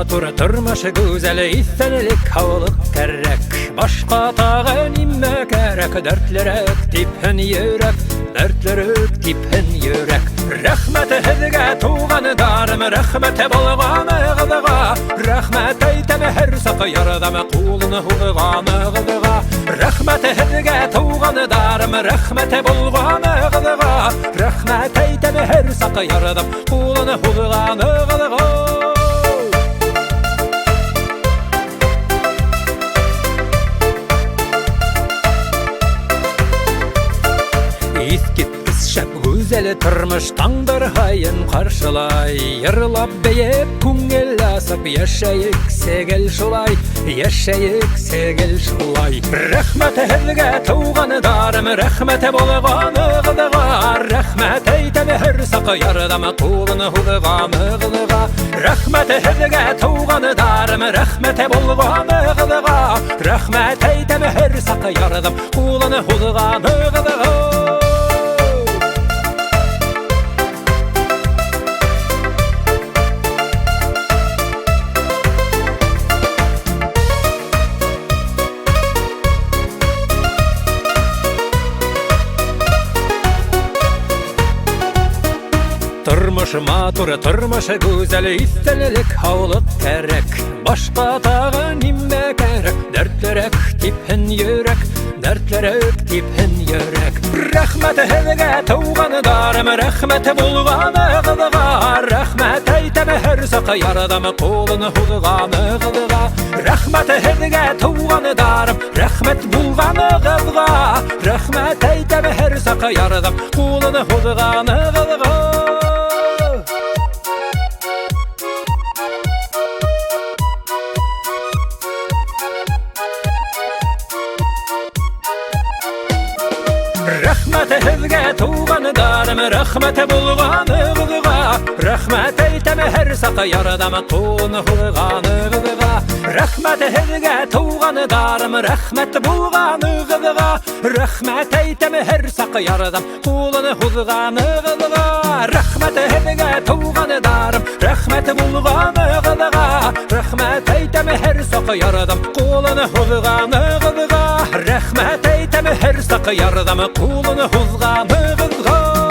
матур, тұрмышы гүзәл, истәлелік хавылық кәррәк. Башқа тағы ниме кәрәк, дәртлерәк типін йөрәк, дәртлерәк типін йөрәк. Рәхмәт һеҙгә туғандарым, рәхмәт булғанығыҙға, рәхмәт әйтәм һәр саҡ ярҙам ҡулын һуҙғанығыҙға. Рәхмәт һеҙгә туғандарым, рәхмәт булғанығыҙға, рәхмәт әйтәм һәр саҡ ярҙам ҡулын һуҙғанығыҙға. Güzel tırmış tаңдар хайын қаршылай, йырлап бейіп күңел асып, яшайык сегел шулай, яшайык сегел шулай. Рәхмәт һеҙгә туғандарым, рәхмәт булғанығыҙға, рәхмәт әйтәм һәр саҡ ярҙам ҡулын һуҙғанығыҙға. Рәхмәт һеҙгә туғандарым, рәхмәт булғанығыҙға, рәхмәт әйтәм һәр саҡ ярҙам ҡулын һуҙғанығыҙға. Тормыш матур, тормыш гүзәл, истәлелек һаулык кәрәк. Башҡа тағы нимә кәрәк, дәртлерәк типһен йөрәк, дәртлерәк типһен йөрәк. Рәхмәт һеҙгә туғандарым, рәхмәт булғанығыҙға, рәхмәт әйтәм һәр саҡ ярҙам ҡулын һуҙғанығыҙға. Рәхмәт һеҙгә туғандарым, рәхмәт булғанығыҙға, рәхмәт әйтәм һәр саҡ ярҙам ҡулын һуҙғанығыҙға. Рәхмәт һеҙгә туғандарым, рәхмәт булғанығыҙға, рәхмәт әйтәм һәр саҡ ярҙам ҡулын һуҙғанығыҙға. Рәхмәт һеҙгә туғандарым, рәхмәт булғанығыҙға, рәхмәт әйтәм һәр саҡ ярҙам ҡулын һуҙғанығыҙға. Рәхмәт һеҙгә туғандарым, рәхмәт булғанығыҙға, рәхмәт әйтәм һәр саҡ ярҙам ҡулын һуҙғанығыҙға. Рәхмәт әйтәм һәр саҡ ярҙам ҡулын һуҙғанығыҙға.